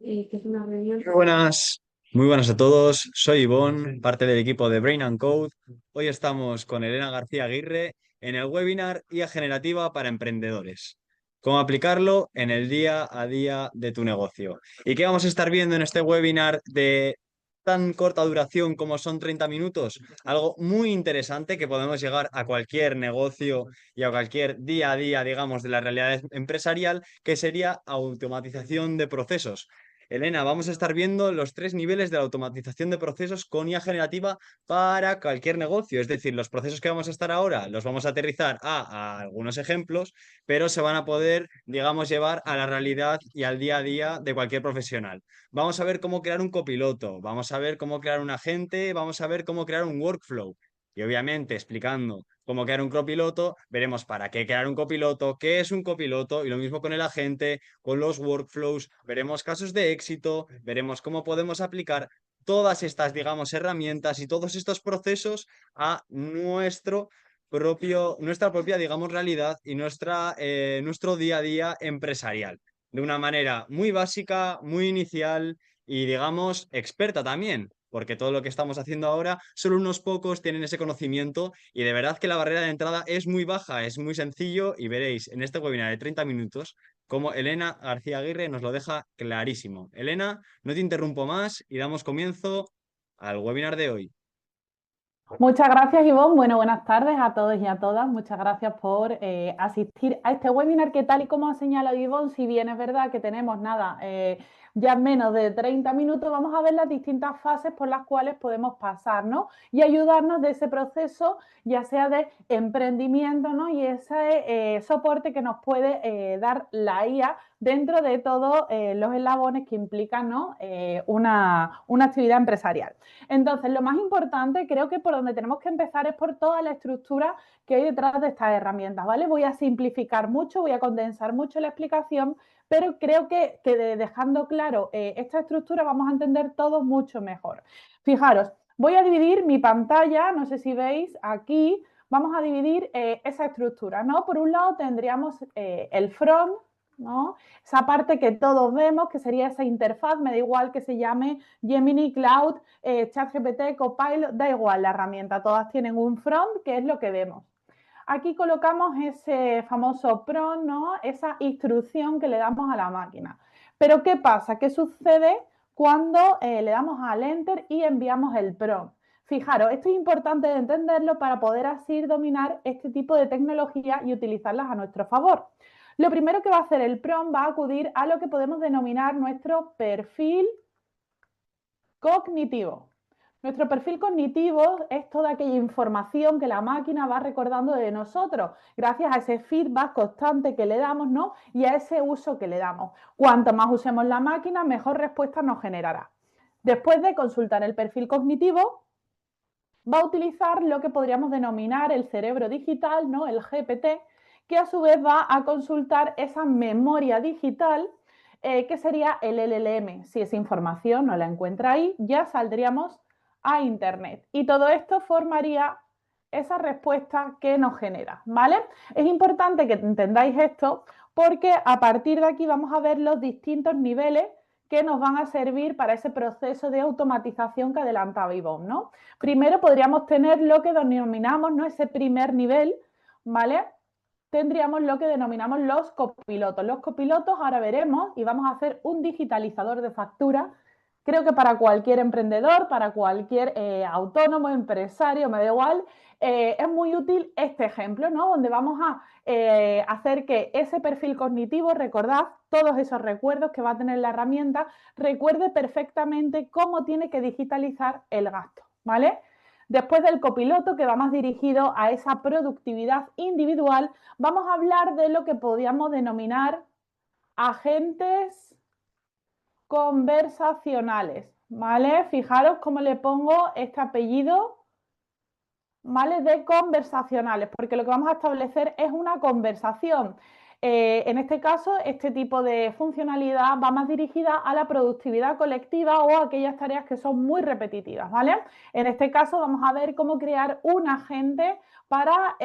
Muy buenas, muy buenas a todos. Soy Ivonne, parte del equipo de Brain and Code. Hoy estamos con Elena García Aguirre en el webinar IA generativa para emprendedores. Cómo aplicarlo en el día a día de tu negocio. ¿Y qué vamos a estar viendo en este webinar de tan corta duración como son 30 minutos? Algo muy interesante que podemos llegar a cualquier negocio y a cualquier día a día, digamos, de la realidad empresarial, que sería automatización de procesos. Elena, vamos a estar viendo los tres niveles de la automatización de procesos con IA generativa para cualquier negocio. Es decir, los procesos que vamos a estar ahora los vamos a aterrizar a algunos ejemplos, pero se van a poder, digamos, llevar a la realidad y al día a día de cualquier profesional. Vamos a ver cómo crear un copiloto, vamos a ver cómo crear un agente, vamos a ver cómo crear un workflow. Y obviamente explicando cómo crear un copiloto, veremos para qué crear un copiloto, qué es un copiloto y lo mismo con el agente, con los workflows, veremos casos de éxito, veremos cómo podemos aplicar todas estas, digamos, herramientas y todos estos procesos a nuestra propia, digamos, realidad y nuestro día a día empresarial. De una manera muy básica, muy inicial y, digamos, experta también, porque todo lo que estamos haciendo ahora, solo unos pocos tienen ese conocimiento y de verdad que la barrera de entrada es muy baja, es muy sencillo y veréis en este webinar de 30 minutos como Elena García Aguirre nos lo deja clarísimo. Elena, no te interrumpo más y damos comienzo al webinar de hoy. Muchas gracias, Ivonne. Bueno, buenas tardes a todos y a todas. Muchas gracias por asistir a este webinar que, tal y como ha señalado Ivonne, si bien es verdad que tenemos nada, ya menos de 30 minutos, vamos a ver las distintas fases por las cuales podemos pasar, ¿no? Y ayudarnos de ese proceso, ya sea de emprendimiento, ¿no? Y ese soporte que nos puede dar la IA dentro de todos los eslabones que implican, ¿no? Una actividad empresarial. Entonces, lo más importante, creo que por donde tenemos que empezar es por toda la estructura que hay detrás de estas herramientas, ¿vale? Voy a simplificar mucho, voy a condensar mucho la explicación, pero creo que dejando claro esta estructura vamos a entender todo mucho mejor. Fijaros, voy a dividir mi pantalla, no sé si veis aquí, vamos a dividir esa estructura, ¿no? Por un lado tendríamos el front, ¿no? Esa parte que todos vemos, que sería esa interfaz, me da igual que se llame Gemini, Cloud, ChatGPT, Copilot, da igual la herramienta, todas tienen un front, que es lo que vemos. Aquí colocamos ese famoso prompt, ¿no? Esa instrucción que le damos a la máquina. Pero ¿qué pasa? ¿Qué sucede cuando le damos al Enter y enviamos el prompt? Fijaros, esto es importante de entenderlo para poder así dominar este tipo de tecnología y utilizarlas a nuestro favor. Lo primero que va a hacer el prompt va a acudir a lo que podemos denominar nuestro perfil cognitivo. Nuestro perfil cognitivo es toda aquella información que la máquina va recordando de nosotros, gracias a ese feedback constante que le damos, ¿no? Y a ese uso que le damos. Cuanto más usemos la máquina, mejor respuesta nos generará. Después de consultar el perfil cognitivo, va a utilizar lo que podríamos denominar el cerebro digital, ¿no? El GPT, que a su vez va a consultar esa memoria digital que sería el LLM. Si esa información no la encuentra ahí, ya saldríamos a Internet. Y todo esto formaría esa respuesta que nos genera, ¿vale? Es importante que entendáis esto porque a partir de aquí vamos a ver los distintos niveles que nos van a servir para ese proceso de automatización que adelantaba Ivonne, ¿no? Primero podríamos tener lo que denominamos, ¿no? Ese primer nivel, ¿vale? Tendríamos lo que denominamos los copilotos. Los copilotos ahora veremos y vamos a hacer un digitalizador de factura. Creo que para cualquier emprendedor, para cualquier autónomo, empresario, me da igual, es muy útil este ejemplo, ¿no? Donde vamos a hacer que ese perfil cognitivo, recordad todos esos recuerdos que va a tener la herramienta, recuerde perfectamente cómo tiene que digitalizar el gasto, ¿vale? Después del copiloto, que va más dirigido a esa productividad individual, vamos a hablar de lo que podríamos denominar agentes conversacionales, ¿vale? Fijaros cómo le pongo este apellido, ¿vale? De conversacionales, porque lo que vamos a establecer es una conversación. En este caso, este tipo de funcionalidad va más dirigida a la productividad colectiva o a aquellas tareas que son muy repetitivas, ¿vale? En este caso vamos a ver cómo crear un agente para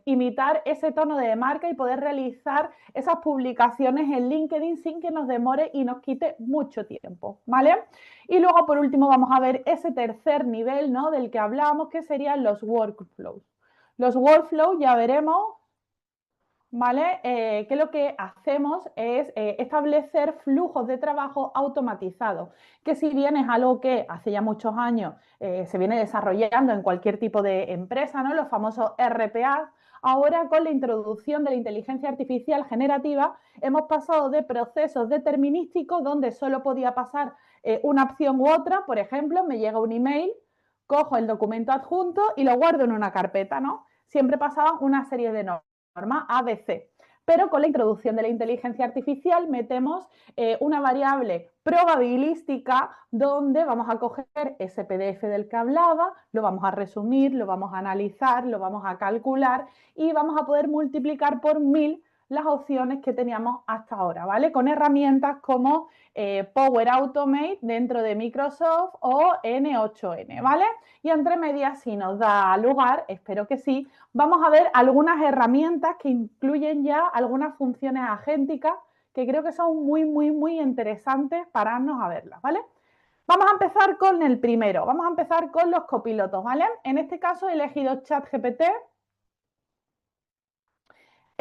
imitar ese tono de marca y poder realizar esas publicaciones en LinkedIn sin que nos demore y nos quite mucho tiempo, ¿vale? Y luego, por último, vamos a ver ese tercer nivel, ¿no?, del que hablamos, que serían los workflows. Los workflows ya veremos, ¿vale? Que lo que hacemos es establecer flujos de trabajo automatizados, que si bien es algo que hace ya muchos años se viene desarrollando en cualquier tipo de empresa, ¿no? Los famosos RPA, ahora con la introducción de la inteligencia artificial generativa hemos pasado de procesos determinísticos donde solo podía pasar una opción u otra. Por ejemplo, me llega un email, cojo el documento adjunto y lo guardo en una carpeta, ¿no? Siempre pasaba una serie de norma ABC. Pero con la introducción de la inteligencia artificial metemos una variable probabilística donde vamos a coger ese PDF del que hablaba, lo vamos a resumir, lo vamos a analizar, lo vamos a calcular y vamos a poder multiplicar por 1000 las opciones que teníamos hasta ahora, ¿vale? Con herramientas como Power Automate dentro de Microsoft o N8N, ¿vale? Y entre medias, si nos da lugar, espero que sí, vamos a ver algunas herramientas que incluyen ya algunas funciones agénticas que creo que son muy interesantes pararnos a verlas, ¿vale? Vamos a empezar con el primero, vamos a empezar con los copilotos, ¿vale? En este caso he elegido ChatGPT.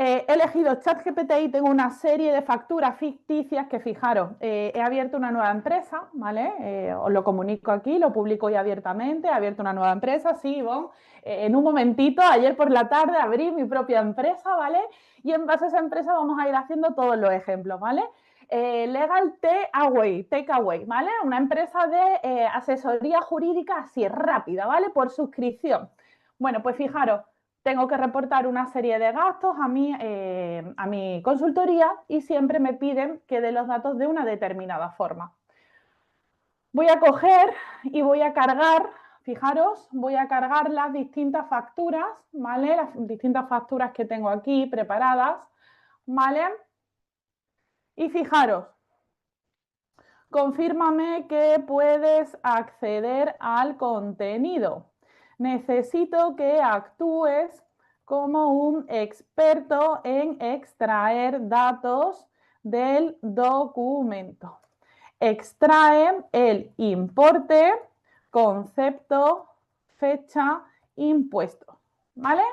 He elegido ChatGPT y tengo una serie de facturas ficticias que, fijaros, he abierto una nueva empresa, ¿vale? Os lo comunico aquí, lo publico hoy abiertamente, he abierto una nueva empresa, sí, Ivonne. En un momentito, ayer por la tarde, abrí mi propia empresa, ¿vale? Y en base a esa empresa vamos a ir haciendo todos los ejemplos, ¿vale? Legal Takeaway, ¿vale? Una empresa de asesoría jurídica así rápida, ¿vale? Por suscripción. Bueno, pues fijaros, tengo que reportar una serie de gastos a mi consultoría y siempre me piden que dé los datos de una determinada forma. Voy a coger y voy a cargar, fijaros, voy a cargar las distintas facturas, ¿vale? Las distintas facturas que tengo aquí preparadas, ¿vale? Y fijaros, confírmame que puedes acceder al contenido. Necesito que actúes como un experto en extraer datos del documento. Extrae el importe, concepto, fecha, impuesto. ¿Vale?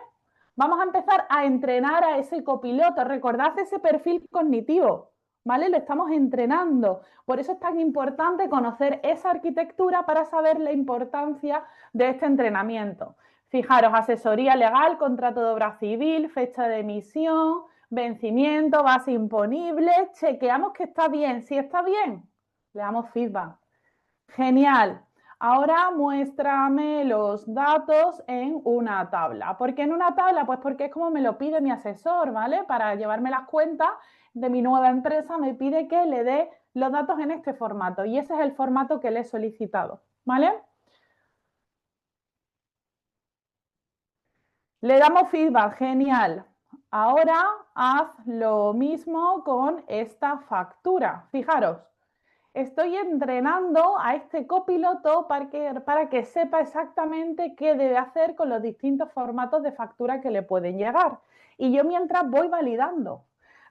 Vamos a empezar a entrenar a ese copiloto. Recordad ese perfil cognitivo. ¿Vale? Lo estamos entrenando. Por eso es tan importante conocer esa arquitectura para saber la importancia de este entrenamiento. Fijaros, asesoría legal, contrato de obra civil, fecha de emisión, vencimiento, base imponible. Chequeamos que está bien. Si está bien, le damos feedback. Genial. Ahora muéstrame los datos en una tabla. ¿Por qué en una tabla? Pues porque es como me lo pide mi asesor, ¿vale? Para llevarme las cuentas de mi nueva empresa me pide que le dé los datos en este formato y ese es el formato que le he solicitado, ¿vale? Le damos feedback, genial. Ahora haz lo mismo con esta factura. Fijaros, estoy entrenando a este copiloto para que sepa exactamente qué debe hacer con los distintos formatos de factura que le pueden llegar. Y yo mientras voy validando.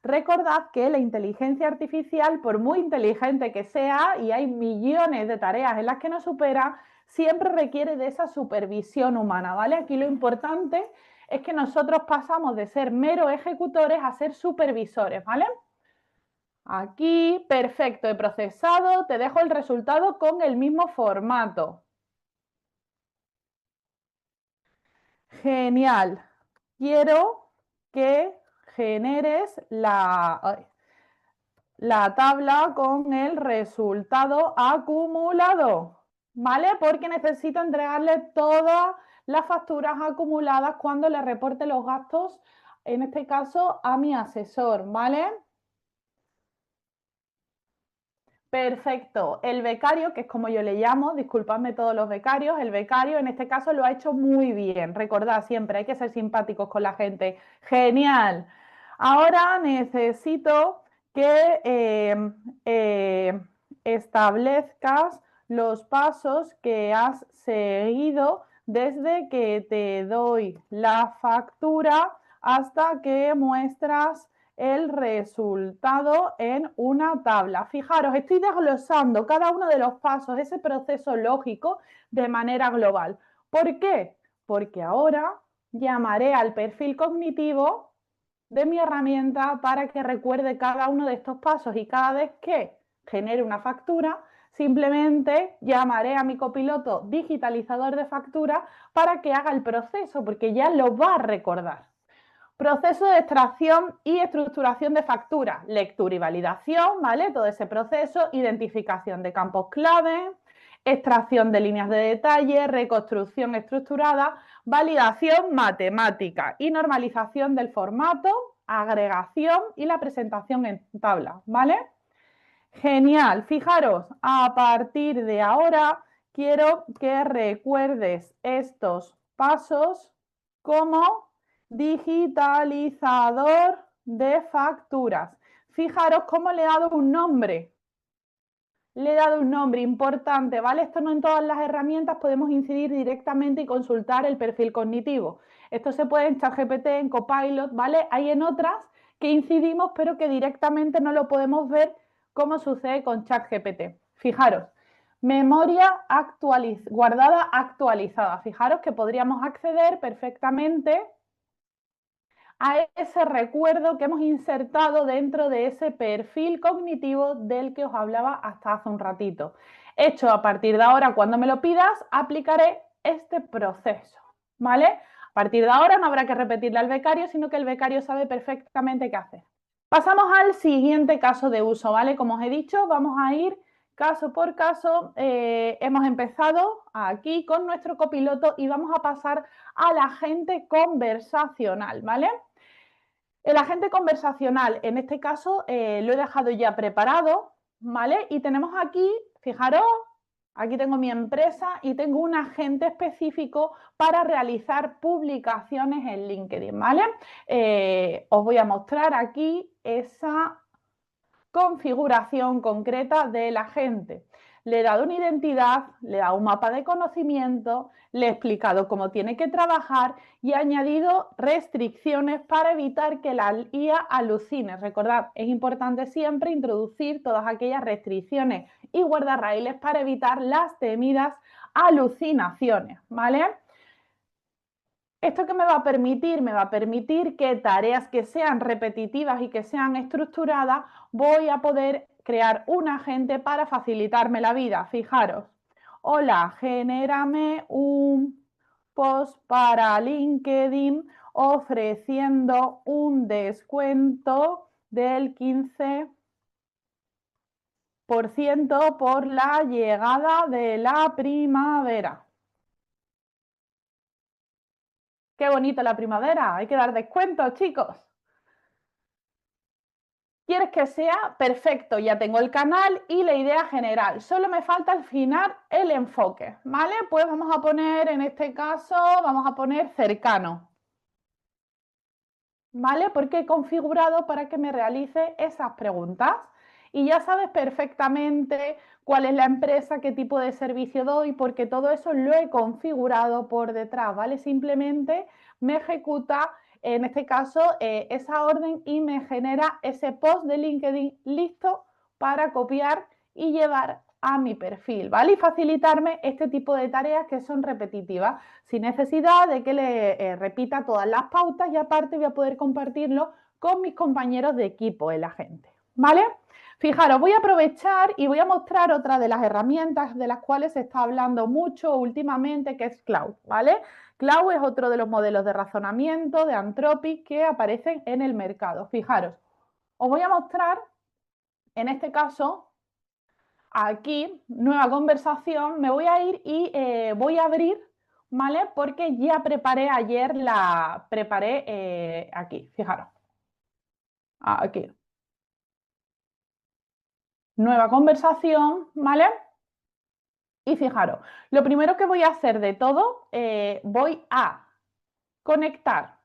Recordad que la inteligencia artificial, por muy inteligente que sea, y hay millones de tareas en las que nos supera, siempre requiere de esa supervisión humana, ¿vale? Aquí lo importante es que nosotros pasamos de ser meros ejecutores a ser supervisores, ¿vale? Aquí, perfecto, he procesado, te dejo el resultado con el mismo formato. Genial. Quiero que generes la tabla con el resultado acumulado, ¿vale? Porque necesito entregarle todas las facturas acumuladas cuando le reporte los gastos, en este caso, a mi asesor, ¿vale? Perfecto. El becario, que es como yo le llamo, disculpadme todos los becarios, el becario en este caso lo ha hecho muy bien. Recordad siempre, hay que ser simpáticos con la gente. Genial. Ahora necesito que establezcas los pasos que has seguido desde que te doy la factura hasta que muestras el resultado en una tabla. Fijaros, estoy desglosando cada uno de los pasos, ese proceso lógico de manera global. ¿Por qué? Porque ahora llamaré al perfil cognitivo de mi herramienta para que recuerde cada uno de estos pasos y cada vez que genere una factura, simplemente llamaré a mi copiloto digitalizador de factura para que haga el proceso, porque ya lo va a recordar. Proceso de extracción y estructuración de factura, lectura y validación, ¿vale? Todo ese proceso, identificación de campos clave, extracción de líneas de detalle, reconstrucción estructurada, validación matemática y normalización del formato, agregación y la presentación en tabla, ¿vale? Genial, fijaros, a partir de ahora quiero que recuerdes estos pasos como digitalizador de facturas. Fijaros cómo le he dado un nombre. Le he dado un nombre importante, ¿vale? Esto no en todas las herramientas podemos incidir directamente y consultar el perfil cognitivo. Esto se puede en ChatGPT, en Copilot, ¿vale? Hay en otras que incidimos, pero que directamente no lo podemos ver como sucede con ChatGPT. Fijaros, memoria guardada actualizada. Fijaros que podríamos acceder perfectamente a ese recuerdo que hemos insertado dentro de ese perfil cognitivo del que os hablaba hasta hace un ratito. Hecho, a partir de ahora, cuando me lo pidas, aplicaré este proceso, ¿vale? A partir de ahora no habrá que repetirle al becario, sino que el becario sabe perfectamente qué hacer. Pasamos al siguiente caso de uso, ¿vale? Como os he dicho, vamos a ir caso por caso. Hemos empezado aquí con nuestro copiloto y vamos a pasar al agente conversacional, ¿vale? El agente conversacional, en este caso, lo he dejado ya preparado, ¿vale? Y tenemos aquí, fijaros, aquí tengo mi empresa y tengo un agente específico para realizar publicaciones en LinkedIn, ¿vale? Os voy a mostrar aquí esa configuración concreta del agente. Le he dado una identidad, le he dado un mapa de conocimiento, le he explicado cómo tiene que trabajar y he añadido restricciones para evitar que la IA alucine. Recordad, es importante siempre introducir todas aquellas restricciones y guardarraíles para evitar las temidas alucinaciones, ¿vale? ¿Esto qué me va a permitir? Me va a permitir que tareas que sean repetitivas y que sean estructuradas, voy a poder crear un agente para facilitarme la vida. Fijaros, hola, genérame un post para LinkedIn ofreciendo un descuento del 15% por la llegada de la primavera. Qué bonito la primavera, hay que dar descuentos, chicos. ¿Quieres que sea? Perfecto, ya tengo el canal y la idea general. Solo me falta al final el enfoque, ¿vale? Pues vamos a poner, en este caso, vamos a poner cercano, ¿vale? Porque he configurado para que me realice esas preguntas. Y ya sabes perfectamente cuál es la empresa, qué tipo de servicio doy, porque todo eso lo he configurado por detrás, ¿vale? Simplemente me ejecuta, en este caso, esa orden y me genera ese post de LinkedIn listo para copiar y llevar a mi perfil, ¿vale? Y facilitarme este tipo de tareas que son repetitivas, sin necesidad de que le repita todas las pautas y aparte voy a poder compartirlo con mis compañeros de equipo, el agente, ¿vale? Fijaros, voy a aprovechar y voy a mostrar otra de las herramientas de las cuales se está hablando mucho últimamente, que es Claude, ¿vale? Claude es otro de los modelos de razonamiento de Anthropic que aparecen en el mercado. Fijaros, os voy a mostrar, en este caso, aquí, nueva conversación, me voy a ir y voy a abrir, ¿vale? Porque ya preparé ayer, la preparé aquí, fijaros, aquí. Nueva conversación, ¿vale? Y fijaros, lo primero que voy a hacer de todo, voy a conectar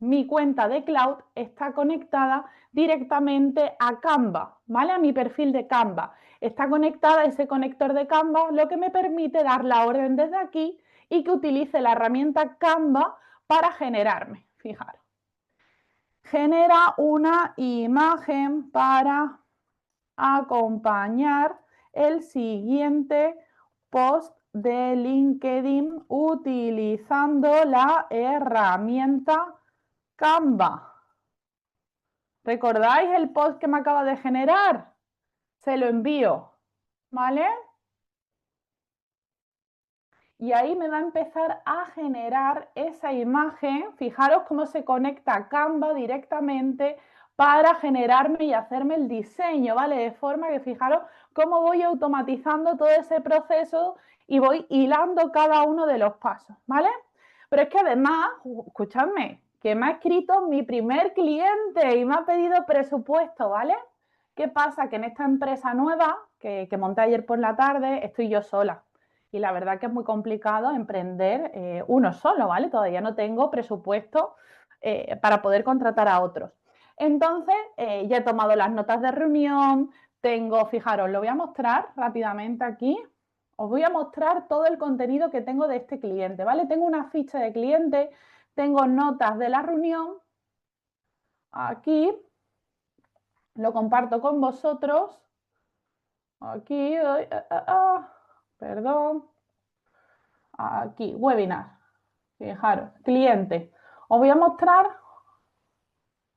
mi cuenta de Cloud está conectada directamente a Canva, ¿vale? A mi perfil de Canva. Está conectada ese conector de Canva, lo que me permite dar la orden desde aquí y que utilice la herramienta Canva para generarme. Fijaros. Genera una imagen para acompañar el siguiente post de LinkedIn utilizando la herramienta Canva. ¿Recordáis el post que me acaba de generar? Se lo envío, ¿vale? Y ahí me va a empezar a generar esa imagen. Fijaros cómo se conecta Canva directamente para generarme y hacerme el diseño, ¿vale? De forma que fijaros cómo voy automatizando todo ese proceso y voy hilando cada uno de los pasos, ¿vale? Pero es que además, escuchadme, que me ha escrito mi primer cliente y me ha pedido presupuesto, ¿vale? ¿Qué pasa? Que en esta empresa nueva que monté ayer por la tarde estoy yo sola. Y la verdad que es muy complicado emprender uno solo, ¿vale? Todavía no tengo presupuesto para poder contratar a otros. Entonces, ya he tomado las notas de reunión, tengo, fijaros, lo voy a mostrar rápidamente aquí. Os voy a mostrar todo el contenido que tengo de este cliente, ¿vale? Tengo una ficha de cliente, tengo notas de la reunión, aquí, lo comparto con vosotros, aquí, perdón, aquí, webinar. Fijaros, cliente. Os voy a mostrar,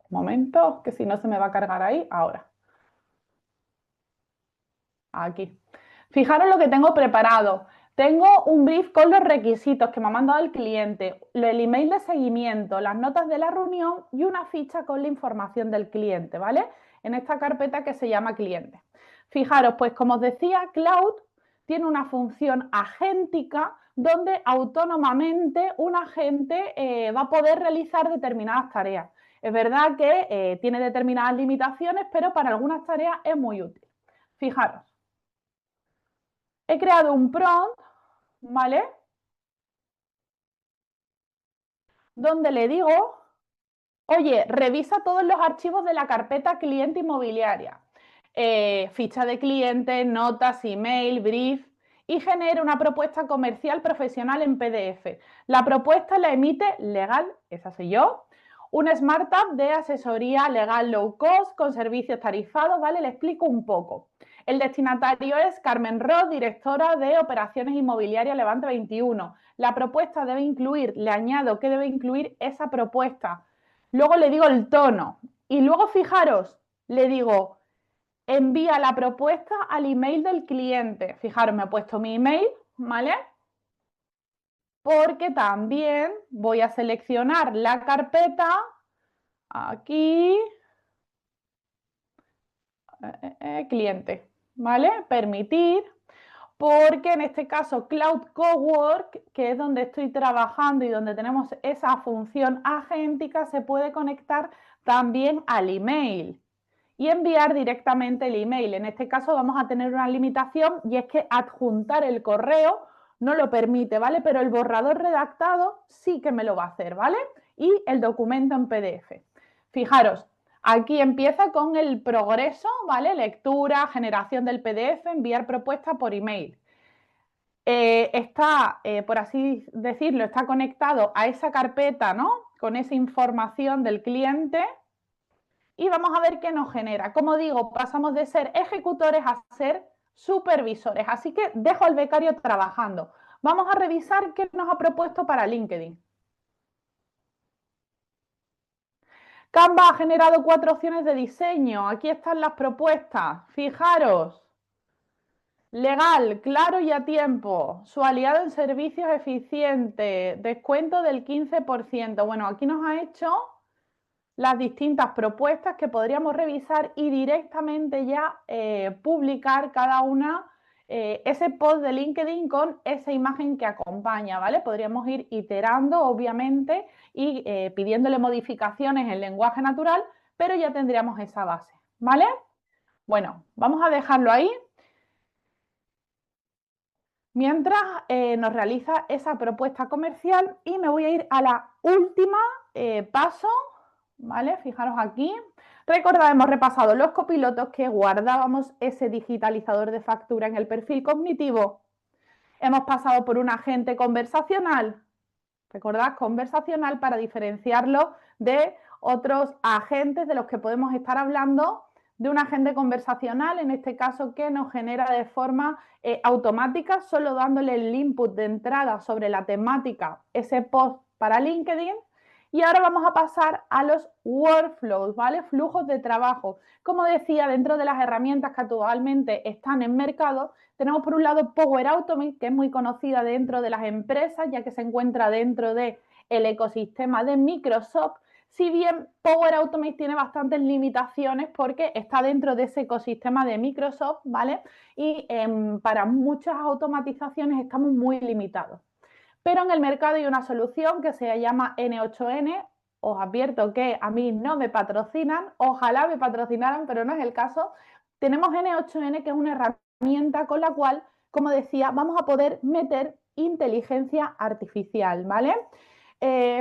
un momento, que si no se me va a cargar ahí, ahora. Aquí. Fijaros lo que tengo preparado. Tengo un brief con los requisitos que me ha mandado el cliente, el email de seguimiento, las notas de la reunión y una ficha con la información del cliente, ¿vale? En esta carpeta que se llama cliente. Fijaros, pues como os decía, Cloud tiene una función agéntica donde autónomamente un agente va a poder realizar determinadas tareas. Es verdad que tiene determinadas limitaciones, pero para algunas tareas es muy útil. Fijaros. He creado un prompt, ¿vale? Donde le digo, oye, revisa todos los archivos de la carpeta cliente inmobiliaria. Ficha de cliente, notas, email, brief y genera una propuesta comercial profesional en PDF. La propuesta la emite legal, esa soy yo, una startup de asesoría legal low cost con servicios tarifados, ¿vale? Le explico un poco. El destinatario es Carmen Ross, directora de Operaciones Inmobiliarias Levante 21. La propuesta debe incluir, le añado que debe incluir esa propuesta. Luego le digo el tono y luego fijaros, le digo, envía la propuesta al email del cliente. Fijaros, me he puesto mi email, ¿vale? Porque también voy a seleccionar la carpeta aquí, cliente, ¿vale? Permitir, porque en este caso Cloud Cowork, que es donde estoy trabajando y donde tenemos esa función agéntica, se puede conectar también al email y enviar directamente el email. En este caso vamos a tener una limitación y es que adjuntar el correo no lo permite, ¿vale? Pero el borrador redactado sí que me lo va a hacer, ¿vale? Y el documento en PDF. Fijaros, aquí empieza con el progreso, ¿vale? Lectura, generación del PDF, enviar propuesta por email. Está, por así decirlo, está conectado a esa carpeta, ¿no? Con esa información del cliente y vamos a ver qué nos genera. Como digo, pasamos de ser ejecutores a ser supervisores, así que dejo al becario trabajando. Vamos a revisar qué nos ha propuesto para LinkedIn. Canva ha generado 4 opciones de diseño. Aquí están las propuestas. Fijaros. Legal, claro y a tiempo. Su aliado en servicios eficiente. Descuento del 15%. Bueno, aquí nos ha hecho las distintas propuestas que podríamos revisar y directamente ya publicar cada una ese post de LinkedIn con esa imagen que acompaña, ¿vale? Podríamos ir iterando, obviamente, y pidiéndole modificaciones en lenguaje natural, pero ya tendríamos esa base, ¿vale? Bueno, vamos a dejarlo ahí. Mientras nos realiza esa propuesta comercial y me voy a ir a la última paso, ¿vale? Fijaros aquí. Recordad, hemos repasado los copilotos que guardábamos ese digitalizador de factura en el perfil cognitivo. Hemos pasado por un agente conversacional. Recordad, conversacional para diferenciarlo de otros agentes de los que podemos estar hablando, de un agente conversacional, en este caso que nos genera de forma automática, solo dándole el input de entrada sobre la temática, ese post para LinkedIn. Y ahora vamos a pasar a los workflows, ¿vale? Flujos de trabajo. Como decía, dentro de las herramientas que actualmente están en mercado, tenemos por un lado Power Automate, que es muy conocida dentro de las empresas, ya que se encuentra dentro del ecosistema de Microsoft. Si bien Power Automate tiene bastantes limitaciones porque está dentro de ese ecosistema de Microsoft, ¿vale? Y para muchas automatizaciones estamos muy limitados. Pero en el mercado hay una solución que se llama N8N. Os advierto que a mí no me patrocinan, ojalá me patrocinaran, pero no es el caso. Tenemos N8N, que es una herramienta con la cual, como decía, vamos a poder meter inteligencia artificial, ¿vale?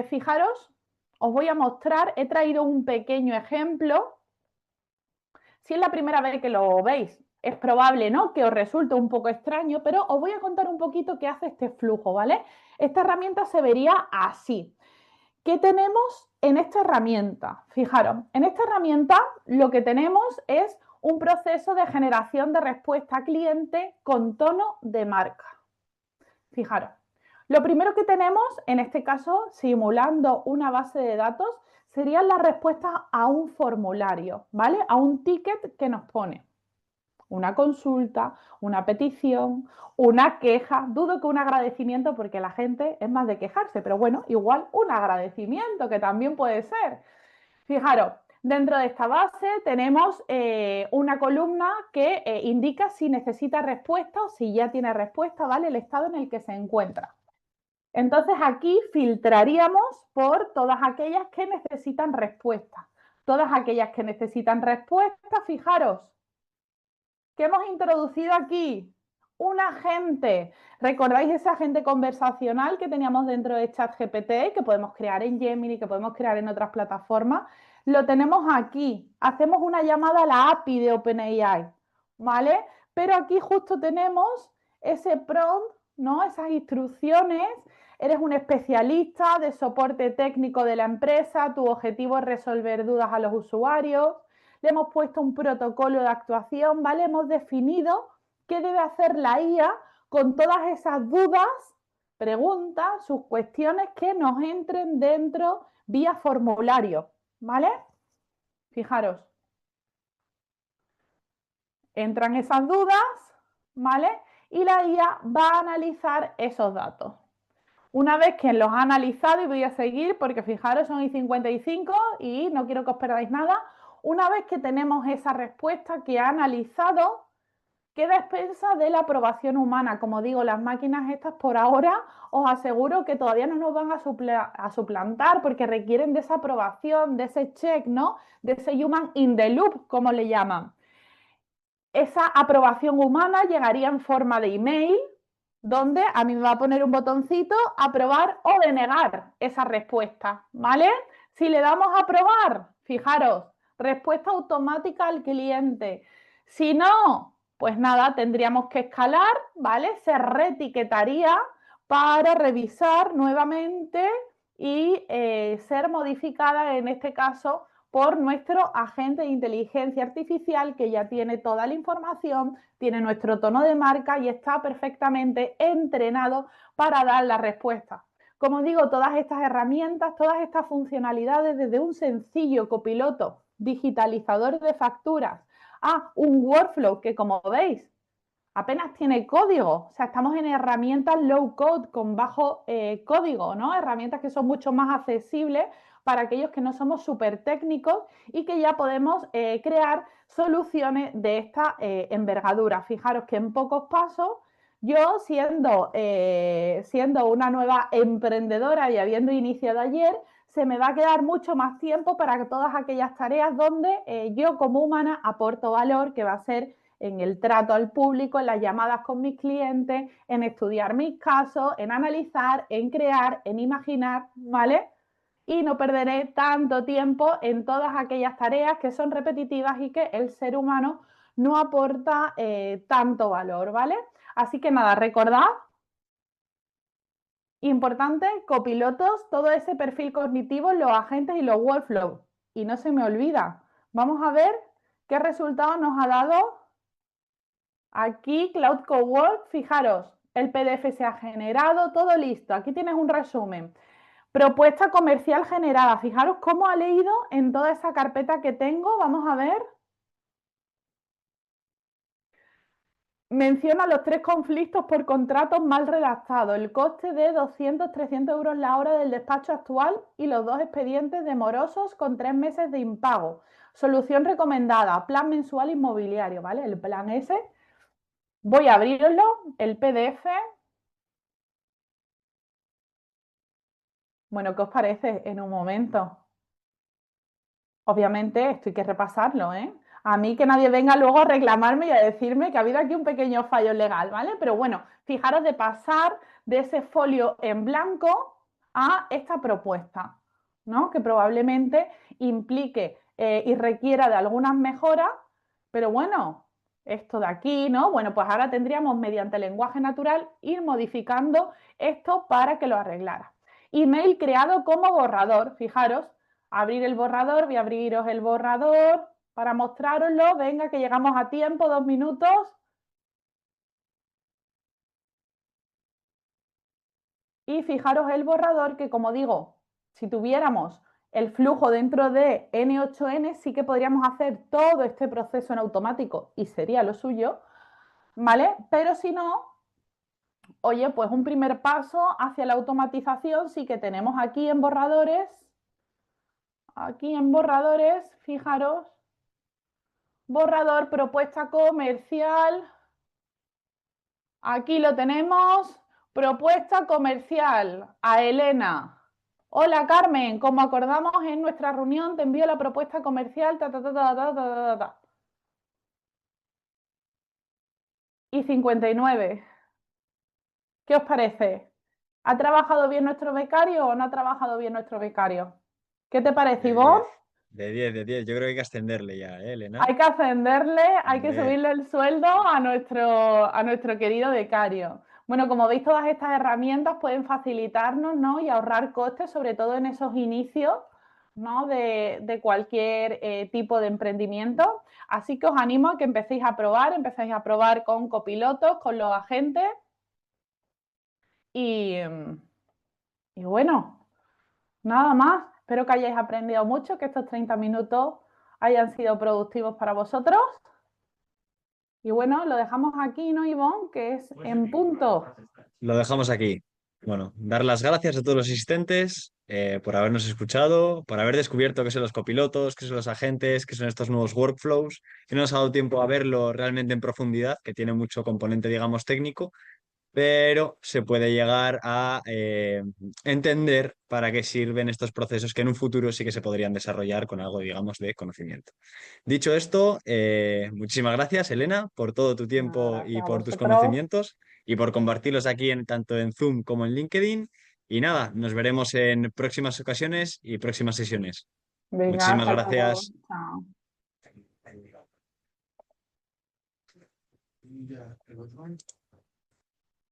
Fijaros, os voy a mostrar, he traído un pequeño ejemplo. Si es la primera vez que lo veis, es probable, ¿no?, que os resulte un poco extraño, pero os voy a contar un poquito qué hace este flujo, ¿vale? Esta herramienta se vería así. ¿Qué tenemos en esta herramienta? Fijaros, en esta herramienta lo que tenemos es un proceso de generación de respuesta a cliente con tono de marca. Fijaros, lo primero que tenemos, en este caso, simulando una base de datos, serían las respuestas a un formulario, ¿vale? A un ticket que nos pone una consulta, una petición, una queja. Dudo que un agradecimiento, porque la gente es más de quejarse, pero bueno, igual un agradecimiento que también puede ser. Fijaros, dentro de esta base tenemos una columna que indica si necesita respuesta o si ya tiene respuesta, ¿vale? El estado en el que se encuentra. Entonces aquí filtraríamos por todas aquellas que necesitan respuesta. Todas aquellas que necesitan respuesta, fijaros, ¿qué hemos introducido aquí? Un agente. ¿Recordáis ese agente conversacional que teníamos dentro de ChatGPT, que podemos crear en Gemini, que podemos crear en otras plataformas? Lo tenemos aquí. Hacemos una llamada a la API de OpenAI, ¿vale? Pero aquí justo tenemos ese prompt, ¿no? Esas instrucciones. Eres un especialista de soporte técnico de la empresa, tu objetivo es resolver dudas a los usuarios. Le hemos puesto un protocolo de actuación, ¿vale? Hemos definido qué debe hacer la IA con todas esas dudas, preguntas, sus cuestiones que nos entren dentro vía formulario, ¿vale? Fijaros, entran esas dudas, ¿vale? Y la IA va a analizar esos datos. Una vez que los ha analizado, y voy a seguir porque fijaros, son y 55 y no quiero que os perdáis nada. Una vez que tenemos esa respuesta que ha analizado, queda expensa de la aprobación humana. Como digo, las máquinas estas por ahora os aseguro que todavía no nos van a suplantar porque requieren de esa aprobación, de ese check, ¿no? De ese human in the loop, como le llaman. Esa aprobación humana llegaría en forma de email, donde a mí me va a poner un botoncito aprobar o denegar esa respuesta, ¿vale? Si le damos a aprobar, fijaros, respuesta automática al cliente. Si no, pues nada, tendríamos que escalar, ¿vale? Se reetiquetaría para revisar nuevamente y ser modificada, en este caso, por nuestro agente de inteligencia artificial que ya tiene toda la información, tiene nuestro tono de marca y está perfectamente entrenado para dar la respuesta. Como digo, todas estas herramientas, todas estas funcionalidades, desde un sencillo copiloto digitalizador de facturas a un workflow que, como veis, apenas tiene código. O sea, estamos en herramientas low code, con bajo código, ¿no? Herramientas que son mucho más accesibles para aquellos que no somos súper técnicos y que ya podemos crear soluciones de esta envergadura. Fijaros que en pocos pasos, yo siendo una nueva emprendedora y habiendo iniciado ayer, se me va a quedar mucho más tiempo para todas aquellas tareas donde yo como humana aporto valor, que va a ser en el trato al público, en las llamadas con mis clientes, en estudiar mis casos, en analizar, en crear, en imaginar, ¿vale? y no perderé tanto tiempo en todas aquellas tareas que son repetitivas y que el ser humano no aporta tanto valor, ¿vale? Así que nada, recordad, importante, copilotos, todo ese perfil cognitivo, los agentes y los workflows. Y no se me olvida, vamos a ver qué resultado nos ha dado aquí Cloud Cowork. Fijaros, el PDF se ha generado, todo listo. Aquí tienes un resumen. Propuesta comercial generada. Fijaros cómo ha leído en toda esa carpeta que tengo. Vamos a ver. Menciona los 3 conflictos por contratos mal redactados, el coste de 200-300 euros la hora del despacho actual y los 2 expedientes demorosos con 3 meses de impago. Solución recomendada, plan mensual inmobiliario, ¿vale? El plan ese. Voy a abrirlo, el PDF. Bueno, ¿qué os parece en un momento? Obviamente esto hay que repasarlo, ¿eh? A mí que nadie venga luego a reclamarme y a decirme que ha habido aquí un pequeño fallo legal, ¿vale? Pero bueno, fijaros de pasar de ese folio en blanco a esta propuesta, ¿no? Que probablemente implique y requiera de algunas mejoras, pero bueno, esto de aquí, ¿no? Bueno, pues ahora tendríamos mediante lenguaje natural ir modificando esto para que lo arreglara. Email creado como borrador, fijaros, abrir el borrador, voy a abriros el borrador para mostraroslo. Venga, que llegamos a tiempo, 2 minutos. Y fijaros el borrador que, como digo, si tuviéramos el flujo dentro de N8N, sí que podríamos hacer todo este proceso en automático y sería lo suyo, ¿vale? Pero si no, oye, pues un primer paso hacia la automatización sí que tenemos aquí en borradores, fijaros, borrador, propuesta comercial. Aquí lo tenemos, propuesta comercial a Elena. Hola Carmen, como acordamos en nuestra reunión, te envío la propuesta comercial. Y 59. ¿Qué os parece? ¿Ha trabajado bien nuestro becario o no ha trabajado bien nuestro becario? ¿Qué te parece, De Ivonne? 10, de 10, de 10. Yo creo que hay que ascenderle ya, ¿eh, Elena? Hay que ascenderle, hay que Hombre, subirle el sueldo a nuestro querido becario. Bueno, como veis, todas estas herramientas pueden facilitarnos, ¿no? Y ahorrar costes, sobre todo en esos inicios, ¿no? de cualquier tipo de emprendimiento. Así que os animo a que empecéis a probar con copilotos, con los agentes y, y bueno, nada más. Espero que hayáis aprendido mucho, que estos 30 minutos hayan sido productivos para vosotros. Y bueno, lo dejamos aquí, ¿no, Ivonne? Que es en punto. lo dejamos aquí. Bueno, dar las gracias a todos los asistentes por habernos escuchado, por haber descubierto qué son los copilotos, qué son los agentes, qué son estos nuevos workflows, que no nos ha dado tiempo a verlo realmente en profundidad, que tiene mucho componente, digamos, técnico, pero se puede llegar a entender para qué sirven estos procesos que en un futuro sí que se podrían desarrollar con algo, digamos, de conocimiento. Dicho esto, muchísimas gracias, Elena, por todo tu Nada, tiempo y gracias a por tus vosotros. conocimientos y por compartirlos aquí tanto en Zoom como en LinkedIn. Y nada, nos veremos en próximas ocasiones y próximas sesiones. Venga, Muchísimas hasta luego. gracias. Chao.